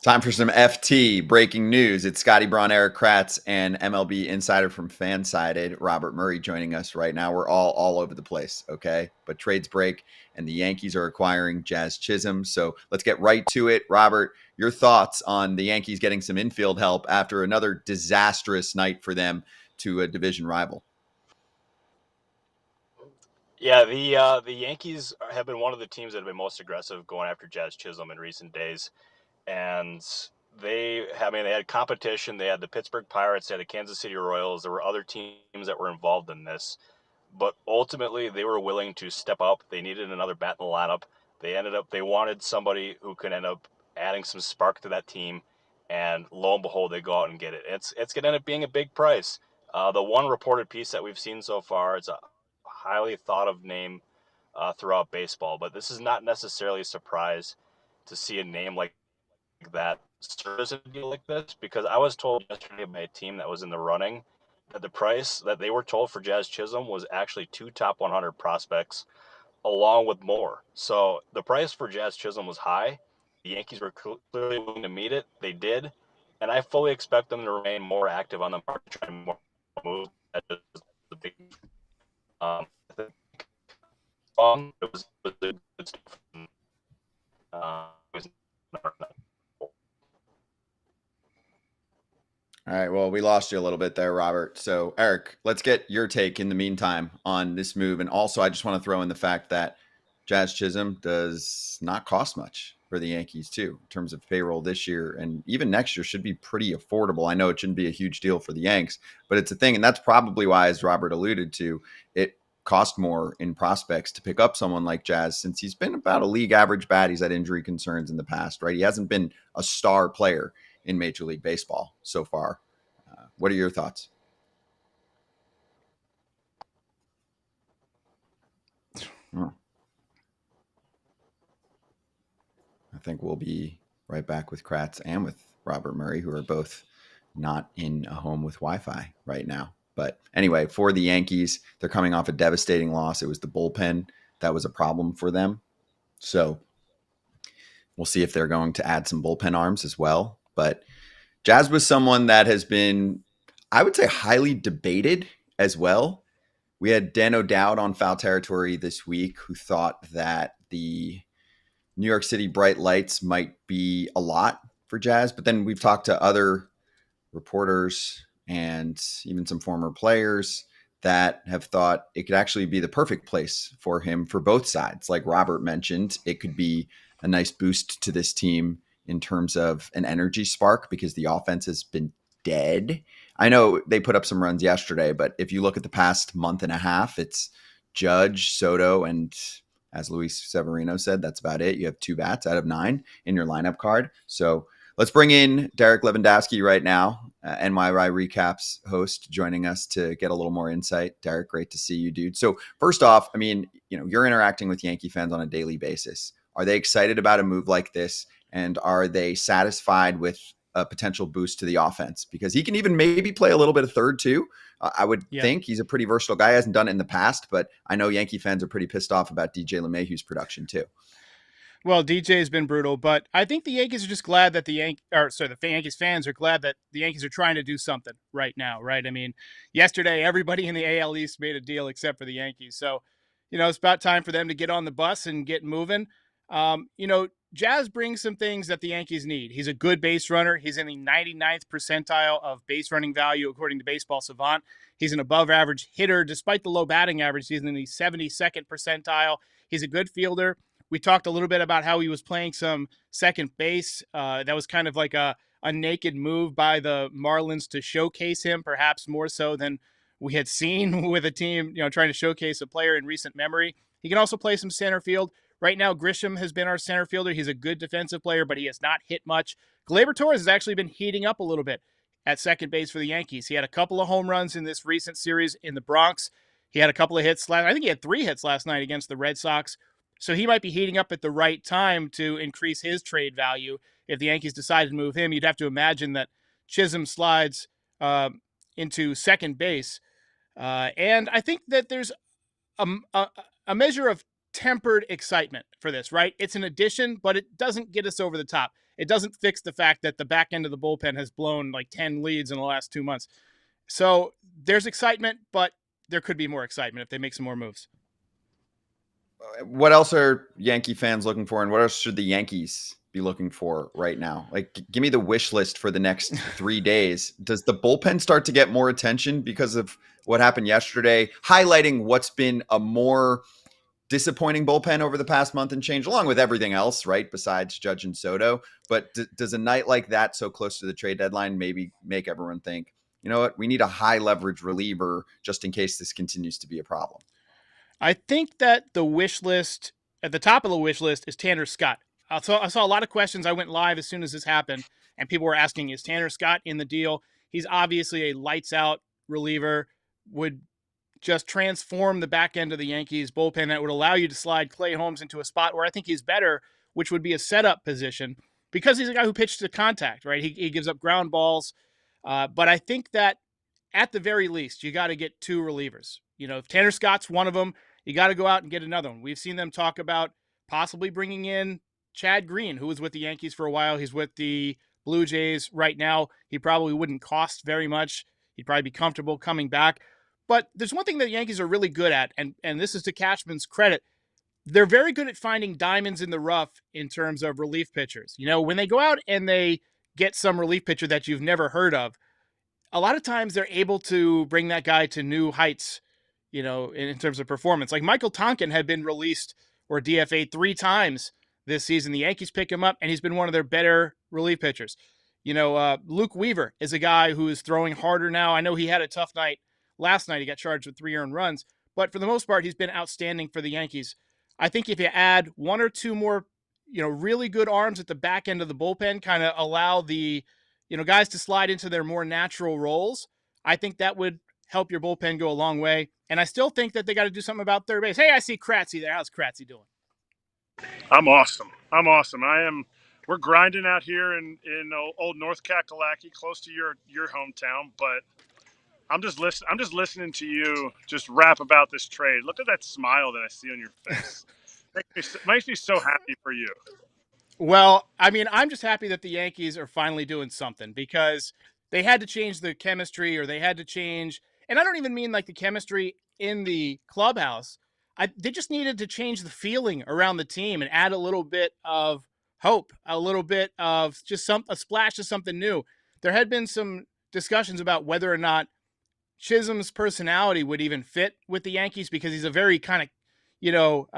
Time for some FT breaking news. It's Scotty, Braun, Erik Kratz, and MLB Insider from Fansided Robert Murray joining us right now. We're all over the place, okay? But trades break, and the Yankees are acquiring Jazz Chisholm. So let's get right to it. Robert, your thoughts on the Yankees getting some infield help after another disastrous night for them to a division rival? Yeah, the Yankees have been one of the teams that have been most aggressive going after Jazz Chisholm in recent days, and they had competition. They had the Pittsburgh Pirates, they had the Kansas City Royals. There were other teams that were involved in this, but ultimately they were willing to step up. They needed another bat in the lineup. They wanted somebody who could end up adding some spark to that team, and lo and behold, they go out and get it. It's going to end up being a big price. The one reported piece that we've seen so far, it's a highly thought of name throughout baseball, but this is not necessarily a surprise to see a name like that service a deal like this, because I was told yesterday by a team that was in the running that the price that they were told for Jazz Chisholm was actually 2 top 100 prospects along with more. So the price for Jazz Chisholm was high. The Yankees were clearly willing to meet it. They did, and I fully expect them to remain more active on the market, trying more moves. That is the big. I think it was a good stuff. It was All right. Well, we lost you a little bit there, Robert. So, Erik, let's get your take in the meantime on this move. And also, I just want to throw in the fact that Jazz Chisholm does not cost much for the Yankees, too, in terms of payroll this year. And even next year should be pretty affordable. I know it shouldn't be a huge deal for the Yanks, but it's a thing. And that's probably why, as Robert alluded to, it cost more in prospects to pick up someone like Jazz, since he's been about a league average bat. He's had injury concerns in the past, right? He hasn't been a star player in Major League Baseball so far. What are your thoughts? Oh, I think we'll be right back with Kratz and with Robert Murray, who are both not in a home with Wi-Fi right now. But anyway, for the Yankees, they're coming off a devastating loss. It was the bullpen that was a problem for them. So we'll see if they're going to add some bullpen arms as well. But Jazz was someone that has been, I would say, highly debated as well. We had Dan O'Dowd on Foul Territory this week, who thought that the New York City bright lights might be a lot for Jazz. But then we've talked to other reporters and even some former players that have thought it could actually be the perfect place for him for both sides. Like Robert mentioned, it could be a nice boost to this team in terms of an energy spark, because the offense has been dead. I know they put up some runs yesterday, but if you look at the past month and a half, it's Judge, Soto, and as Luis Severino said, that's about it. You have 2 bats out of 9 in your lineup card. So let's bring in Derek Levandowski right now, NYY Recaps host, joining us to get a little more insight. Derek, great to see you, dude. So first off, I mean, you're interacting with Yankee fans on a daily basis. Are they excited about a move like this? And are they satisfied with a potential boost to the offense? Because he can even maybe play a little bit of third too. I would think he's a pretty versatile guy. He hasn't done it in the past, but I know Yankee fans are pretty pissed off about DJ LeMahieu's production too. Well, DJ has been brutal, but I think the Yankees are just glad that the Yankees fans are glad that the Yankees are trying to do something right now, right? I mean, yesterday everybody in the AL East made a deal except for the Yankees, so it's about time for them to get on the bus and get moving. Jazz brings some things that the Yankees need. He's a good base runner. He's in the 99th percentile of base running value, according to Baseball Savant. He's an above average hitter. Despite the low batting average, he's in the 72nd percentile. He's a good fielder. We talked a little bit about how he was playing some second base. That was kind of like a naked move by the Marlins to showcase him, perhaps more so than we had seen with a team, trying to showcase a player in recent memory. He can also play some center field. Right now, Grisham has been our center fielder. He's a good defensive player, but he has not hit much. Gleyber Torres has actually been heating up a little bit at second base for the Yankees. He had a couple of home runs in this recent series in the Bronx. He had a couple of hits. I think he had 3 hits last night against the Red Sox. So he might be heating up at the right time to increase his trade value. If the Yankees decided to move him, you'd have to imagine that Chisholm slides into second base. And I think that there's a measure of tempered excitement for this, right? It's an addition, but it doesn't get us over the top. it doesn't fix the fact that the back end of the bullpen has blown like 10 leads in the last 2 months. So there's excitement, but there could be more excitement if they make some more moves. What else are Yankee fans looking for, and what else should the Yankees be looking for right now? Like, give me the wish list for the next 3 days. Does the bullpen start to get more attention because of what happened yesterday, highlighting what's been a more disappointing bullpen over the past month and change, along with everything else, right, besides Judge and Soto? But does a night like that, so close to the trade deadline, maybe make everyone think, you know what, we need a high leverage reliever just in case this continues to be a problem? I think that the wish list, at the top of the wish list, is Tanner Scott. I saw a lot of questions. I went live as soon as this happened, and people were asking, is Tanner Scott in the deal? He's obviously a lights out reliever, would just transform the back end of the Yankees bullpen that would allow you to slide Clay Holmes into a spot where I think he's better, which would be a setup position, because he's a guy who pitched to contact, right? He gives up ground balls. But I think that at the very least, you got to get 2 relievers. You know, if Tanner Scott's one of them, you got to go out and get another one. We've seen them talk about possibly bringing in Chad Green, who was with the Yankees for a while. He's with the Blue Jays right now. He probably wouldn't cost very much. He'd probably be comfortable coming back. But there's one thing that the Yankees are really good at, and this is to Cashman's credit. They're very good at finding diamonds in the rough in terms of relief pitchers. You know, when they go out and they get some relief pitcher that you've never heard of, a lot of times they're able to bring that guy to new heights, you know, in terms of performance. Like Michael Tonkin had been released or DFA'd 3 times this season. The Yankees pick him up, and he's been one of their better relief pitchers. You know, Luke Weaver is a guy who is throwing harder now. I know he had a tough night last night. He got charged with 3 earned runs, but for the most part, he's been outstanding for the Yankees. I think if you add 1 or 2 more, you know, really good arms at the back end of the bullpen, kind of allow the, you know, guys to slide into their more natural roles, I think that would help your bullpen go a long way. And I still think that they got to do something about third base. Hey, I see Kratzy there. How's Kratzy doing? I'm awesome. We're grinding out here in old North Kakalaki, close to your hometown. But I'm just listening to you just rap about this trade. Look at that smile that I see on your face. Makes me so happy for you. Well, I mean, I'm just happy that the Yankees are finally doing something, because they had to change the chemistry, or they had to change, and I don't even mean like the chemistry in the clubhouse. They just needed to change the feeling around the team and add a little bit of hope, a little bit of just a splash of something new. There had been some discussions about whether or not Chisholm's personality would even fit with the Yankees, because he's a very kind of, you know,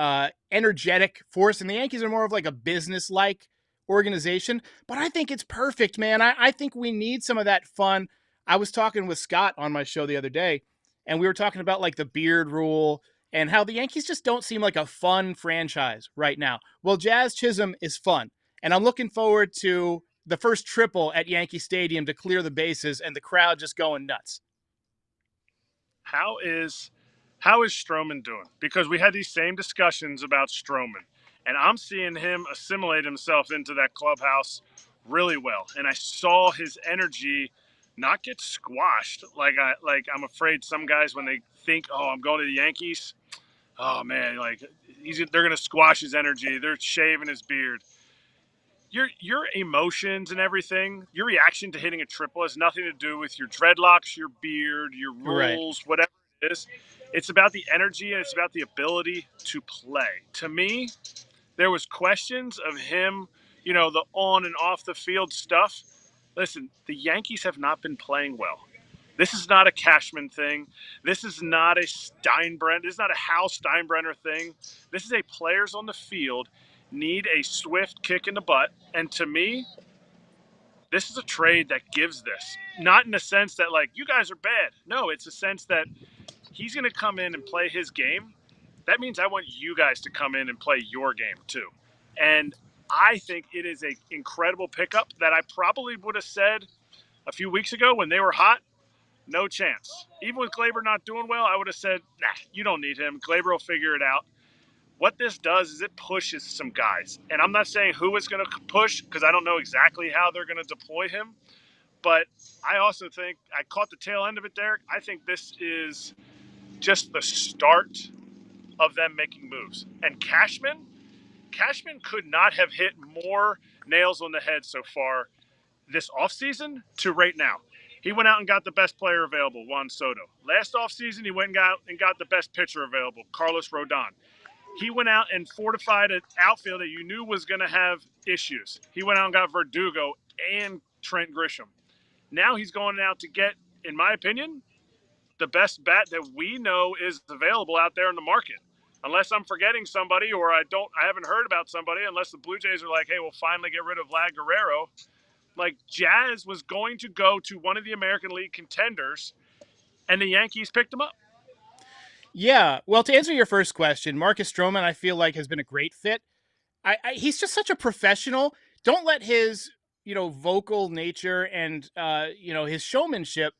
energetic force, and the Yankees are more of like a business-like organization. But I think it's perfect, man. I think we need some of that fun. I was talking with Scott on my show the other day, and we were talking about like the beard rule and how the Yankees just don't seem like a fun franchise right now. Well, Jazz Chisholm is fun, and I'm looking forward to the first triple at Yankee Stadium to clear the bases and the crowd just going nuts. How is Stroman doing? Because we had these same discussions about Stroman, and I'm seeing him assimilate himself into that clubhouse really well. And I saw his energy not get squashed like I'm afraid some guys, when they think, "Oh, I'm going to the Yankees," oh man, like they're going to squash his energy. They're shaving his beard. Your emotions and everything, your reaction to hitting a triple has nothing to do with your dreadlocks, your beard, your rules, right, whatever it is. It's about the energy, and it's about the ability to play. To me, there was questions of him, you know, the on and off the field stuff. Listen, the Yankees have not been playing well. This is not a Cashman thing. This is not a Steinbrenner. This is not a Hal Steinbrenner thing. This is a players on the field need a swift kick in the butt. And to me, this is a trade that gives this. Not in the sense that, like, you guys are bad. No, it's a sense that he's going to come in and play his game. That means I want you guys to come in and play your game too. And I think it is an incredible pickup that I probably would have said a few weeks ago when they were hot. No chance. Even with Glaber not doing well, I would have said, nah, you don't need him. Glaber will figure it out. What this does is it pushes some guys. And I'm not saying who it's going to push, because I don't know exactly how they're going to deploy him. But I also think, I caught the tail end of it, Derek. I think this is just the start of them making moves. And Cashman could not have hit more nails on the head so far this offseason to right now. He went out and got the best player available, Juan Soto. Last offseason, he went and got the best pitcher available, Carlos Rodon. He went out and fortified an outfield that you knew was going to have issues. He went out and got Verdugo and Trent Grisham. Now he's going out to get, in my opinion, the best bat that we know is available out there in the market. Unless I'm forgetting somebody or I haven't heard about somebody, unless the Blue Jays are like, hey, we'll finally get rid of Vlad Guerrero. Like, Jazz was going to go to one of the American League contenders, and the Yankees picked him up. Yeah. Well, to answer your first question, Marcus Stroman, I feel like has been a great fit. He's just such a professional. Don't let his, vocal nature and, his showmanship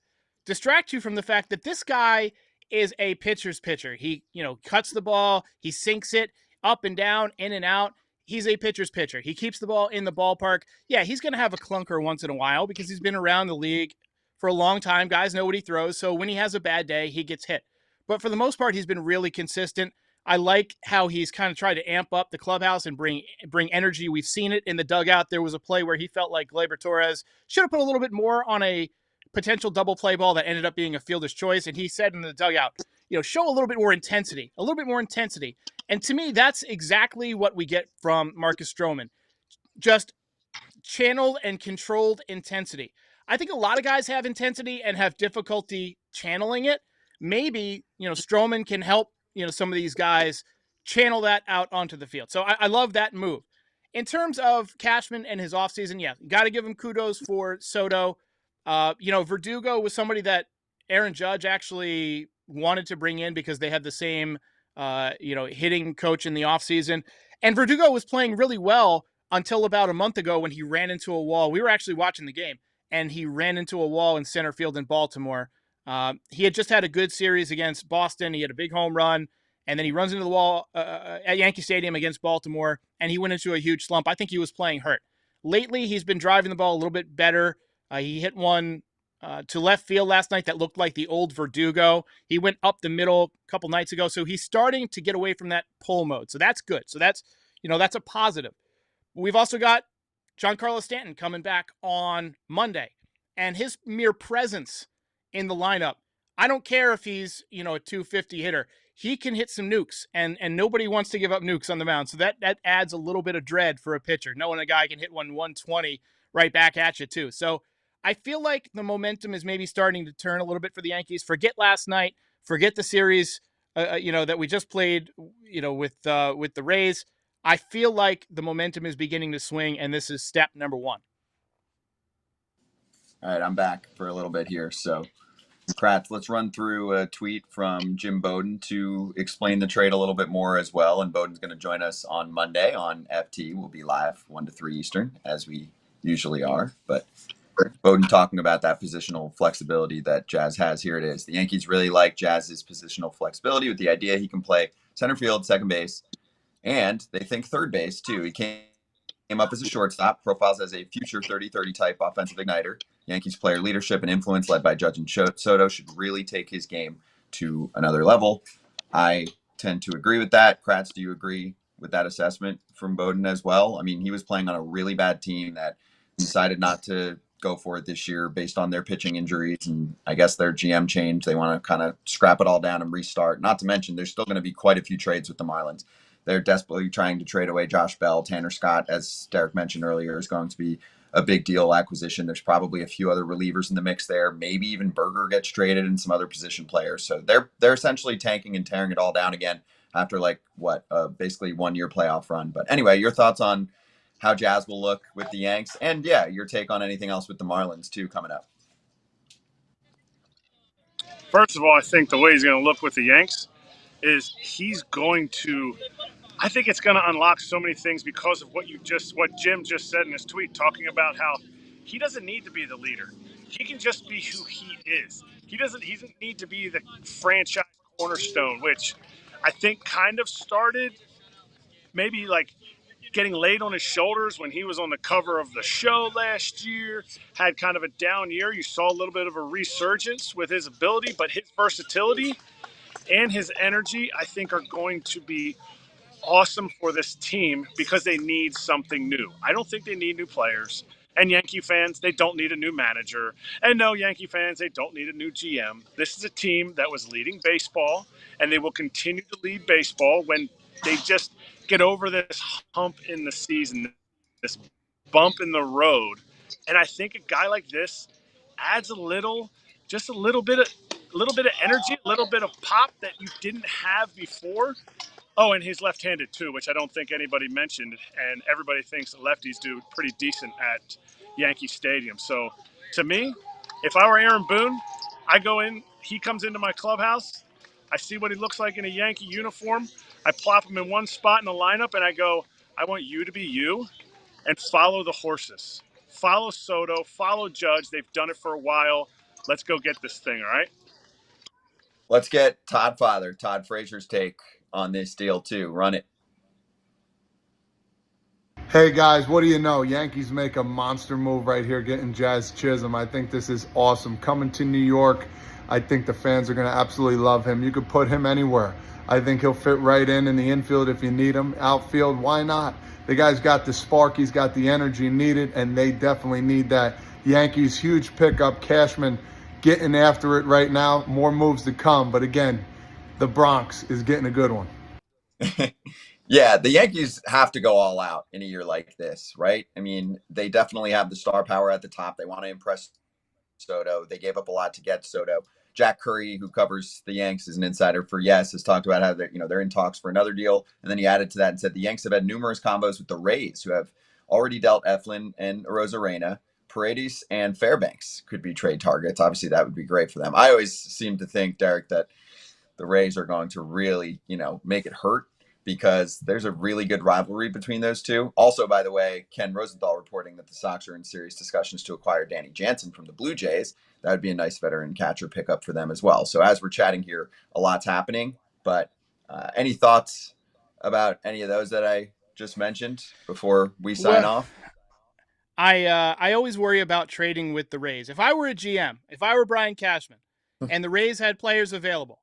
distract you from the fact that this guy is a pitcher's pitcher. He, cuts the ball, he sinks it up and down, in and out. He's a pitcher's pitcher. He keeps the ball in the ballpark. Yeah, he's going to have a clunker once in a while because he's been around the league for a long time. Guys know what he throws. So when he has a bad day, he gets hit. But for the most part, he's been really consistent. I like how he's kind of tried to amp up the clubhouse and bring energy. We've seen it in the dugout. There was a play where he felt like Gleyber Torres should have put a little bit more on a potential double play ball that ended up being a fielder's choice. And he said in the dugout, show a little bit more intensity. And to me, that's exactly what we get from Marcus Stroman. Just channeled and controlled intensity. I think a lot of guys have intensity and have difficulty channeling it. Maybe, Stroman can help, some of these guys channel that out onto the field. So I love that move. In terms of Cashman and his offseason, yeah, got to give him kudos for Soto. Verdugo was somebody that Aaron Judge actually wanted to bring in because they had the same, hitting coach in the offseason. And Verdugo was playing really well until about a month ago when he ran into a wall. We were actually watching the game, and he ran into a wall in center field in Baltimore. He had just had a good series against Boston. He had a big home run, and then he runs into the wall at Yankee Stadium against Baltimore, and he went into a huge slump. I think he was playing hurt. Lately, he's been driving the ball a little bit better. He hit one to left field last night that looked like the old Verdugo. He went up the middle a couple nights ago, so he's starting to get away from that pull mode. So that's good. So that's a positive. We've also got Giancarlo Stanton coming back on Monday, and his mere presence in the lineup, I don't care if he's, a 250 hitter. He can hit some nukes, and nobody wants to give up nukes on the mound. So that adds a little bit of dread for a pitcher, knowing a guy can hit 120 right back at you too. So I feel like the momentum is maybe starting to turn a little bit for the Yankees. Forget last night, forget the series, that we just played, with the Rays. I feel like the momentum is beginning to swing, and this is step number one. All right, I'm back for a little bit here. So, Kratz, let's run through a tweet from Jim Bowden to explain the trade a little bit more as well. And Bowden's going to join us on Monday on FT. We'll be live 1 to 3 Eastern, as we usually are. But Bowden talking about that positional flexibility that Jazz has. Here it is. The Yankees really like Jazz's positional flexibility with the idea he can play center field, second base, and they think third base, too. He came up as a shortstop, profiles as a future 30-30 type offensive igniter. Yankees player leadership and influence led by Judge and Soto should really take his game to another level. I tend to agree with that. Kratz, do you agree with that assessment from Bowden as well? I mean, he was playing on a really bad team that decided not to go for it this year based on their pitching injuries, and I guess their GM change. They want to kind of scrap it all down and restart. Not to mention, there's still going to be quite a few trades with the Marlins. They're desperately trying to trade away Josh Bell. Tanner Scott, as Derek mentioned earlier, is going to be a big deal acquisition. There's probably a few other relievers in the mix there. Maybe even Berger gets traded and some other position players. So they're essentially tanking and tearing it all down again after basically 1 year playoff run. But anyway, your thoughts on how Jazz will look with the Yanks, and yeah, your take on anything else with the Marlins too coming up. First of all, I think the way he's going to look with the Yanks is I think it's going to unlock so many things because of what Jim just said in his tweet, talking about how he doesn't need to be the leader. He can just be who he is. He doesn't need to be the franchise cornerstone, which I think kind of started maybe like getting laid on his shoulders when he was on the cover of the show last year, had kind of a down year. You saw a little bit of a resurgence with his ability, but his versatility and his energy, I think, are going to be awesome for this team because they need something new. I don't think they need new players. And Yankee fans, they don't need a new manager. And no, Yankee fans, they don't need a new GM. This is a team that was leading baseball, and they will continue to lead baseball when they just get over this hump in the season, this bump in the road. And I think a guy like this adds just a little bit of energy, a little bit of pop that you didn't have before. Oh, and he's left-handed too, which I don't think anybody mentioned, and everybody thinks lefties do pretty decent at Yankee Stadium. So, to me, if I were Aaron Boone, I go in. He comes into my clubhouse. I see what he looks like in a Yankee uniform. I plop him in one spot in the lineup, and I go, I want you to be you, and follow the horses. Follow Soto. Follow Judge. They've done it for a while. Let's go get this thing. All right. Let's get Todd Frazier's take on this deal too. Run it. Hey guys, what do you know? Yankees make a monster move right here, getting Jazz Chisholm. I think this is awesome. Coming to New York, I think the fans are going to absolutely love him. You could put him anywhere. I think he'll fit right in the infield if you need him. Outfield, why not? The guy's got the spark, he's got the energy needed, and they definitely need that. Yankees, huge pickup. Cashman getting after it right now. More moves to come, but again, the Bronx is getting a good one. Yeah, the Yankees have to go all out in a year like this, right? I mean, they definitely have the star power at the top. They want to impress Soto. They gave up a lot to get Soto. Jack Curry, who covers the Yanks, is an insider for Yes, has talked about how they're in talks for another deal. And then he added to that and said the Yanks have had numerous combos with the Rays, who have already dealt Eflin and Arozarena. Paredes and Fairbanks could be trade targets. Obviously, that would be great for them. I always seem to think, Derek, that the Rays are going to really, make it hurt because there's a really good rivalry between those two. Also, by the way, Ken Rosenthal reporting that the Sox are in serious discussions to acquire Danny Jansen from the Blue Jays. That would be a nice veteran catcher pickup for them as well. So as we're chatting here, a lot's happening. But any thoughts about any of those that I just mentioned before we sign off? I always worry about trading with the Rays. If I were a GM, if I were Brian Cashman, and the Rays had players available,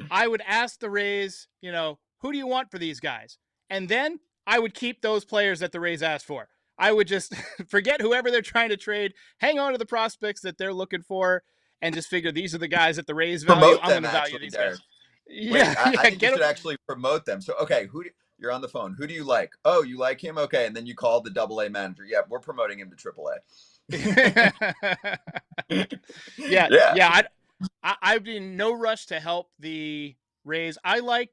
I would ask the Rays, who do you want for these guys? And then I would keep those players that the Rays asked for. I would just forget whoever they're trying to trade, hang on to the prospects that they're looking for, and just figure these are the guys that the Rays value. I'm going to value these guys. Yeah, I think you should actually promote them. So, okay, you're on the phone. Who do you like? Oh, you like him? Okay, and then you call the AA manager. Yeah, we're promoting him to AAA. Yeah. I'd be in no rush to help the Rays. I like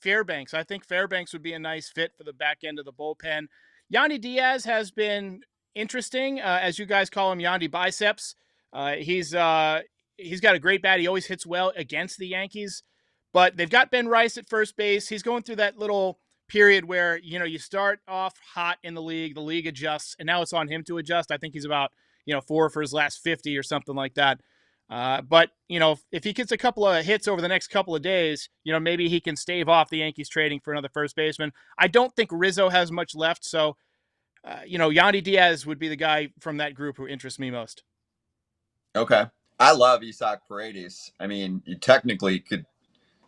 Fairbanks. I think Fairbanks would be a nice fit for the back end of the bullpen. Yandy Diaz has been interesting, as you guys call him, Yandy Biceps. He's got a great bat. He always hits well against the Yankees. But they've got Ben Rice at first base. He's going through that little period where, you start off hot in the league adjusts, and now it's on him to adjust. I think he's about, 4 for his last 50 or something like that. But, if he gets a couple of hits over the next couple of days, maybe he can stave off the Yankees trading for another first baseman. I don't think Rizzo has much left. So, Yandy Diaz would be the guy from that group who interests me most. Okay. I love Isaac Paredes. I mean, you technically could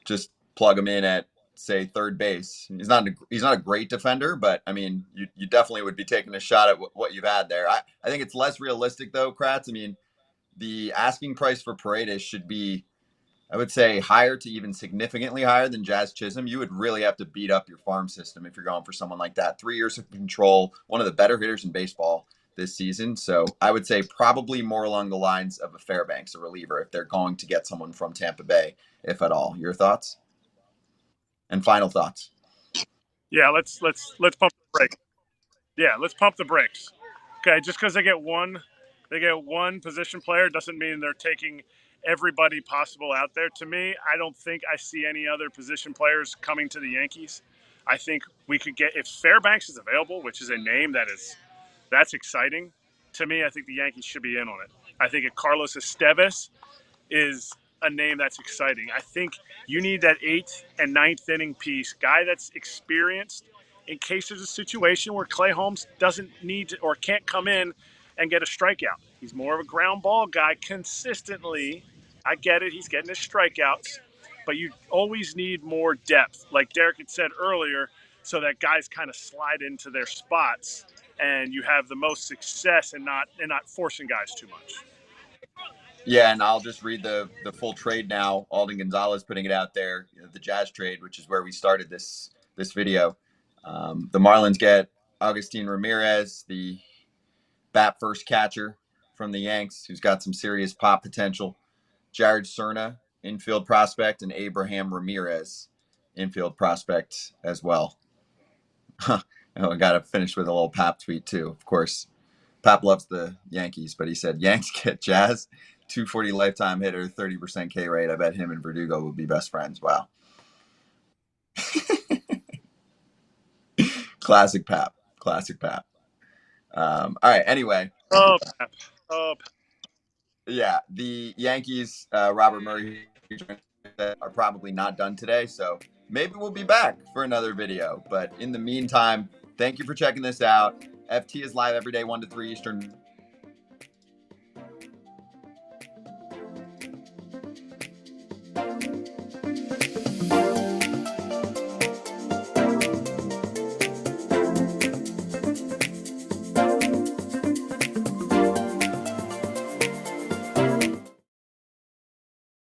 just plug him in at, say, third base. He's not a great defender, but I mean, you definitely would be taking a shot at what you've had there. I think it's less realistic though, Kratz. I mean, the asking price for Paredes should be, I would say, higher to even significantly higher than Jazz Chisholm. You would really have to beat up your farm system if you're going for someone like that. 3 years of control, one of the better hitters in baseball this season. So I would say probably more along the lines of a Fairbanks, a reliever, if they're going to get someone from Tampa Bay, if at all. Your thoughts? And final thoughts? Yeah, let's pump the brakes. Yeah, let's pump the brakes. Okay, just because they get one position player doesn't mean they're taking everybody possible out there. To me, I don't think I see any other position players coming to the Yankees. I think we could get, if Fairbanks is available, which is a name that's exciting. To me, I think the Yankees should be in on it. I think if Carlos Estevez is a name that's exciting. I think you need that 8th and 9th inning piece, guy that's experienced in case there's a situation where Clay Holmes doesn't need to or can't come in and get a strikeout. He's more of a ground ball guy consistently. I get it. He's getting his strikeouts, but you always need more depth. Like Derek had said earlier, so that guys kind of slide into their spots and you have the most success and not forcing guys too much. Yeah, and I'll just read the full trade now. Alden Gonzalez putting it out there, the Jazz trade, which is where we started this video. The Marlins get Agustin Ramirez, the bat first catcher from the Yanks, who's got some serious pop potential. Jared Cerna, infield prospect, and Abraham Ramirez, infield prospect as well. I got to finish with a little Pap tweet too. Of course, Pap loves the Yankees, but he said Yanks get Jazz, 240 lifetime hitter, 30% K rate. I bet him and Verdugo would be best friends. Wow. Classic Pap. Classic Pap. All right. Anyway. Oh, Pap. Yeah, the Yankees, Robert Murray, are probably not done today, so maybe we'll be back for another video. But in the meantime, thank you for checking this out. FT is live every day, 1 to 3 Eastern.